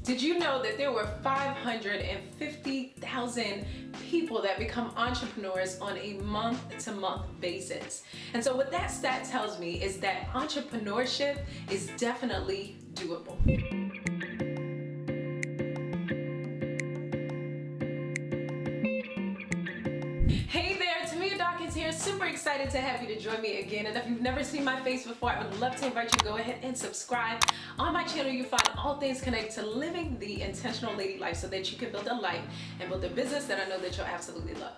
Did you know that there were 550,000 people that become entrepreneurs on a month-to-month basis? And so what that stat tells me is that entrepreneurship is definitely doable. Hey there, Tamia Dawkins here. Super excited to have you to join me again. And if you've never seen my face before, I would love to invite you to go ahead and subscribe. On my channel, you find all things connected to living the intentional lady life so that you can build a life and build a business that I know that you'll absolutely love.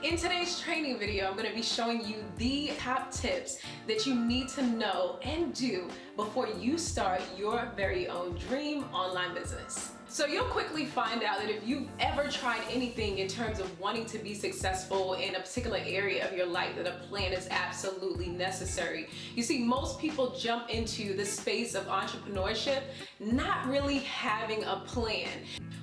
In today's training video, I'm going to be showing you the top tips that you need to know and do before you start your very own dream online business. So you'll quickly find out that if you've ever tried anything in terms of wanting to be successful in a particular area of your life, that a plan is absolutely necessary. You see, most people jump into the space of entrepreneurship not really having a plan.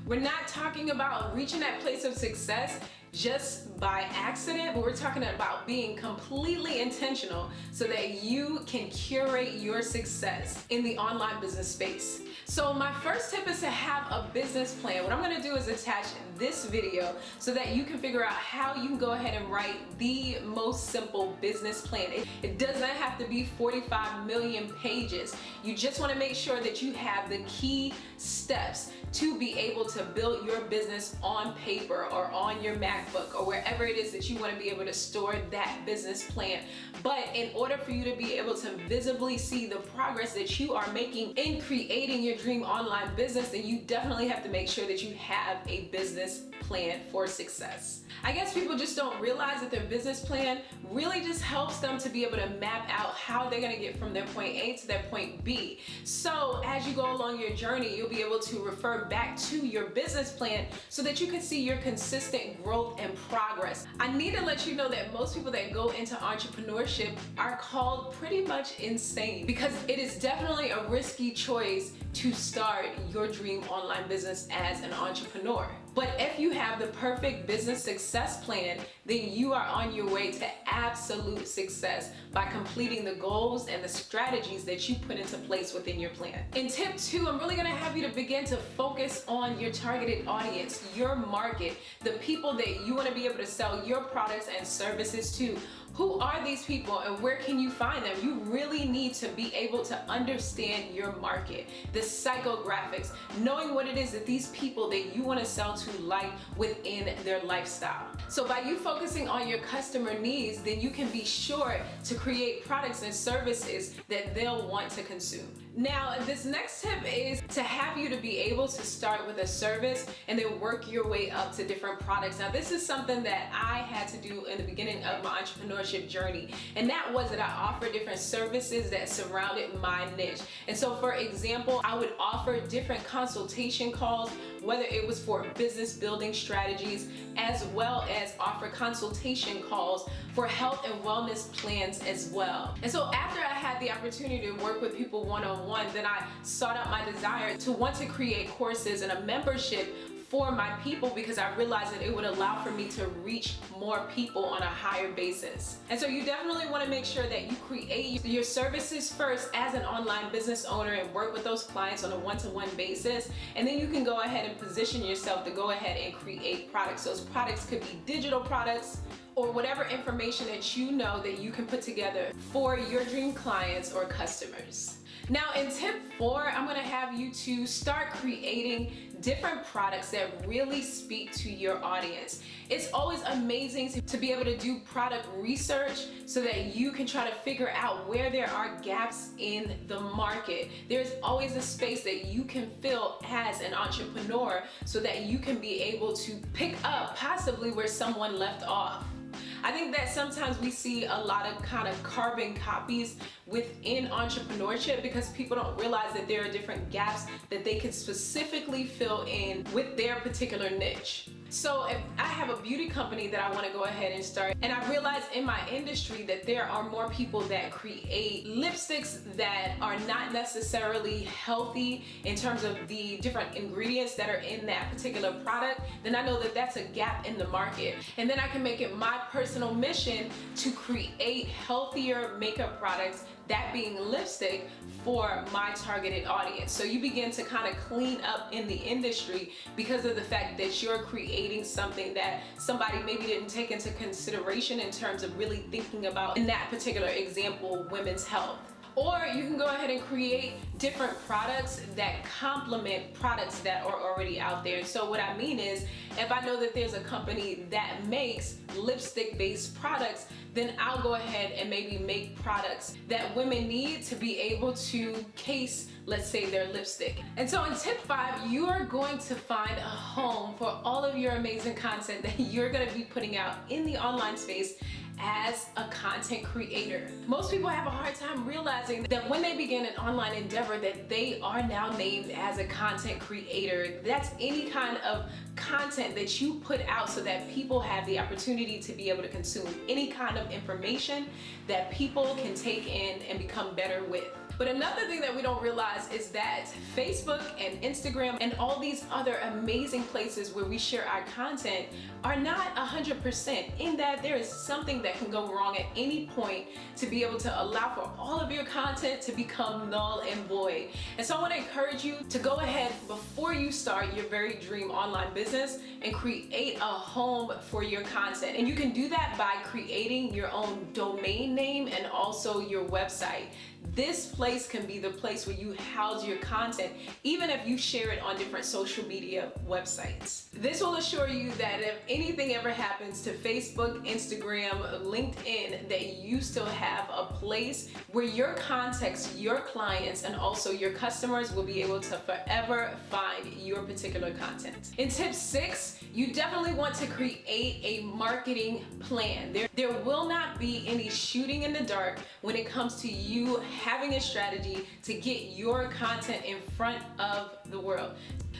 We're not talking about reaching that place of success just by accident, but we're talking about being completely intentional so that you can curate your success in the online business space. So my first tip is to have a business plan. What I'm going to do is attach this video so that you can figure out how you can go ahead and write the most simple business plan. It doesn't have to be 45 million pages. You just want to make sure that you have the key steps to be able to build your business on paper or on your MacBook or wherever it is that you want to be able to store that business plan. But in order for you to be able to visibly see the progress that you are making in creating your dream online business, then you definitely have to make sure that you have a business plan for success. I guess people just don't realize that their business plan really just helps them to be able to map out how they're going to get from their point A to their point B. So as you go along your journey, you'll be able to refer back to your business plan so that you can see your consistent growth and progress. I need to let you know that most people that go into entrepreneurship are called pretty much insane, because it is definitely a risky choice to start your dream online business as an entrepreneur. But if you have the perfect business success plan, then you are on your way to absolute success by completing the goals and the strategies that you put into place within your plan. In tip 2, I'm really going to have you to begin to focus on your targeted audience, your market, the people that you want to be able to sell your products and services to. Who are these people and where can you find them? You really need to be able to understand your market, the psychographics, knowing what it is that these people that you want to sell to like within their lifestyle. So by you focusing on your customer needs, then you can be sure to create products and services that they'll want to consume. Now, this next tip is to have you to be able to start with a service and then work your way up to different products. Now, this is something that I had to do in the beginning of my entrepreneurship journey, and that was that I offered different services that surrounded my niche. And so, for example, I would offer different consultation calls, whether it was for business building strategies, as well as offer consultation calls for health and wellness plans as well. And so after I had the opportunity to work with people one-on-one, then I sought out my desire to want to create courses and a membership for my people, because I realized that it would allow for me to reach more people on a higher basis. And so you definitely want to make sure that you create your services first as an online business owner and work with those clients on a one-to-one basis, and then you can go ahead and position yourself to go ahead and create products. Those products could be digital products or whatever information that you know that you can put together for your dream clients or customers. Now, in tip 4, I'm going to have you to start creating different products that really speak to your audience. It's always amazing to be able to do product research so that you can try to figure out where there are gaps in the market. There's always a space that you can fill as an entrepreneur so that you can be able to pick up possibly where someone left off. I think that sometimes we see a lot of kind of carbon copies within entrepreneurship because people don't realize that there are different gaps that they can specifically fill in with their particular niche. So if I have a beauty company that I want to go ahead and start, and I realize in my industry that there are more people that create lipsticks that are not necessarily healthy in terms of the different ingredients that are in that particular product, then I know that that's a gap in the market. And then I can make it my personal personal mission to create healthier makeup products, that being lipstick, for my targeted audience. So you begin to kind of clean up in the industry because of the fact that you're creating something that somebody maybe didn't take into consideration in terms of really thinking about, in that particular example, women's health. Or you can go ahead and create different products that complement products that are already out there. So what I mean is, if I know that there's a company that makes lipstick-based products, then I'll go ahead and maybe make products that women need to be able to case, let's say, their lipstick. And so in tip 5, you are going to find a home for all of your amazing content that you're gonna be putting out in the online space as a content creator. Most people have a hard time realizing that when they begin an online endeavor that they are now named as a content creator. That's any kind of content that you put out so that people have the opportunity to be able to consume any kind of information that people can take in and become better with. But another thing that we don't realize is that Facebook and Instagram and all these other amazing places where we share our content are not 100%, in that there is something that can go wrong at any point to be able to allow for all of your content to become null and void. And so I want to encourage you to go ahead before you start your very dream online business and create a home for your content. And you can do that by creating your own domain name and also your website. This place can be the place where you house your content, even if you share it on different social media websites. This will assure you that if anything ever happens to Facebook, Instagram, LinkedIn, that you still have a place where your contacts, your clients, and also your customers will be able to forever find your particular content. In tip 6, you definitely want to create a marketing plan. There will not be any shooting in the dark when it comes to you having a strategy to get your content in front of the world.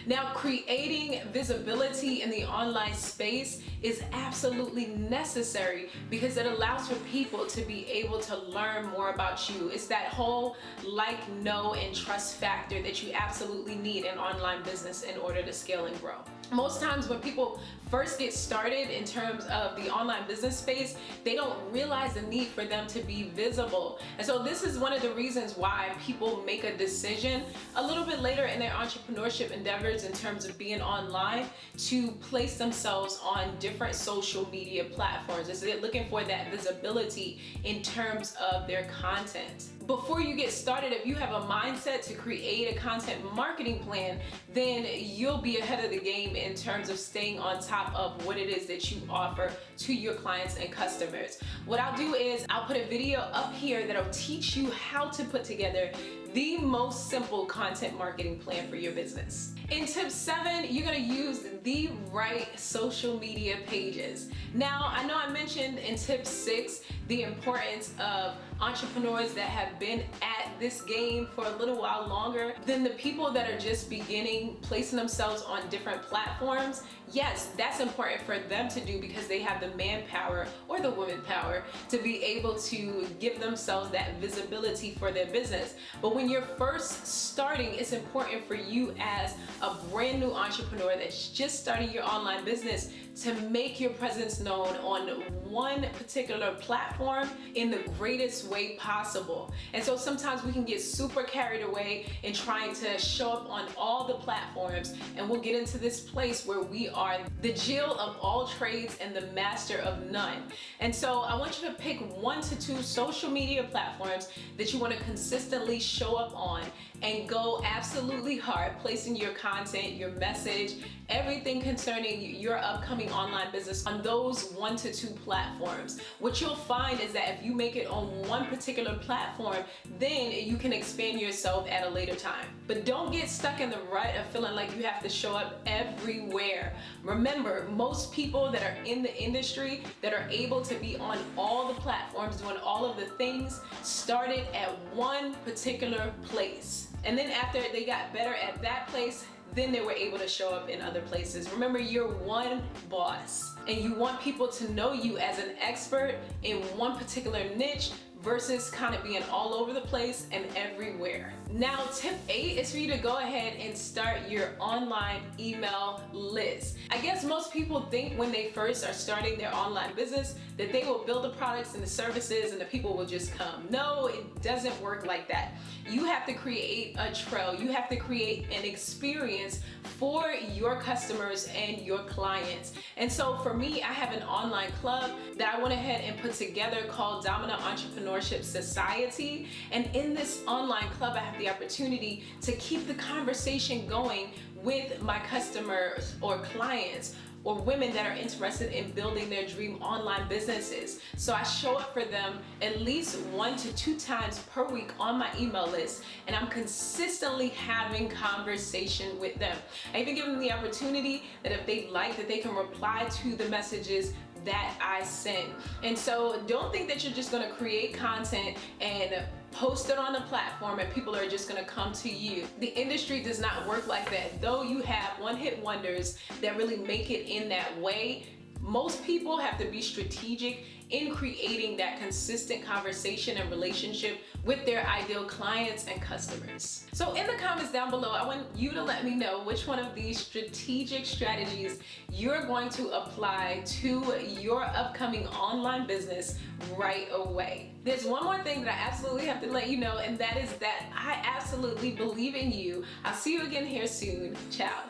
Now, creating visibility in the online space is absolutely necessary because it allows for people to be able to learn more about you. It's that whole like, know, and trust factor that you absolutely need in online business in order to scale and grow. Most times when people first get started in terms of the online business space, they don't realize the need for them to be visible. And so this is one of the reasons why people make a decision a little bit later in their entrepreneurship endeavors in terms of being online to place themselves on different social media platforms. So they're looking for that visibility in terms of their content. Before you get started, if you have a mindset to create a content marketing plan, then you'll be ahead of the game in terms of staying on top of what it is that you offer to your clients and customers. What I'll do is I'll put a video up here that'll teach you how to put together the most simple content marketing plan for your business. In tip 7, you're gonna use the right social media pages. Now, I know I mentioned in tip 6 the importance of entrepreneurs that have been at this game for a little while longer than the people that are just beginning, placing themselves on different platforms. Yes, that's important for them to do because they have the manpower or the woman power to be able to give themselves that visibility for their business. But when you're first starting, it's important for you as a brand new entrepreneur that's just starting your online business to make your presence known on one particular platform in the greatest way possible. And so sometimes we can get super carried away in trying to show up on all the platforms, and we'll get into this place where we are the Jill of all trades and the master of none. And so I want you to pick 1 to 2 social media platforms that you want to consistently show up on and go absolutely hard, placing your content, your message, everything concerning your upcoming online business on those 1 to 2 platforms. What you'll find is that if you make it on one particular platform, then you can expand yourself at a later time. But don't get stuck in the rut of feeling like you have to show up everywhere. Remember, most people that are in the industry that are able to be on all the platforms doing all of the things started at one particular place. And then after they got better at that place, then they were able to show up in other places. Remember, you're one boss, and you want people to know you as an expert in one particular niche versus kind of being all over the place and everywhere. Now, tip 8 is for you to go ahead and start your online email list. I guess most people think when they first are starting their online business that they will build the products and the services and the people will just come. No, it doesn't work like that. You have to create a trail. You have to create an experience for your customers and your clients. And so for me, I have an online club that I went ahead and put together called Dominant Entrepreneurship Society. And in this online club, I have the opportunity to keep the conversation going with my customers or clients or women that are interested in building their dream online businesses. So I show up for them at least 1 to 2 times per week on my email list, and I'm consistently having conversation with them. I even give them the opportunity that if they like, that they can reply to the messages that I send. And so don't think that you're just gonna create content and post it on a platform and people are just gonna come to you. The industry does not work like that. Though you have one-hit wonders that really make it in that way, most people have to be strategic in creating that consistent conversation and relationship with their ideal clients and customers. So in the comments down below, I want you to let me know which one of these strategic strategies you're going to apply to your upcoming online business right away. There's one more thing that I absolutely have to let you know, and that is that I absolutely believe in you. I'll see you again here soon. Ciao.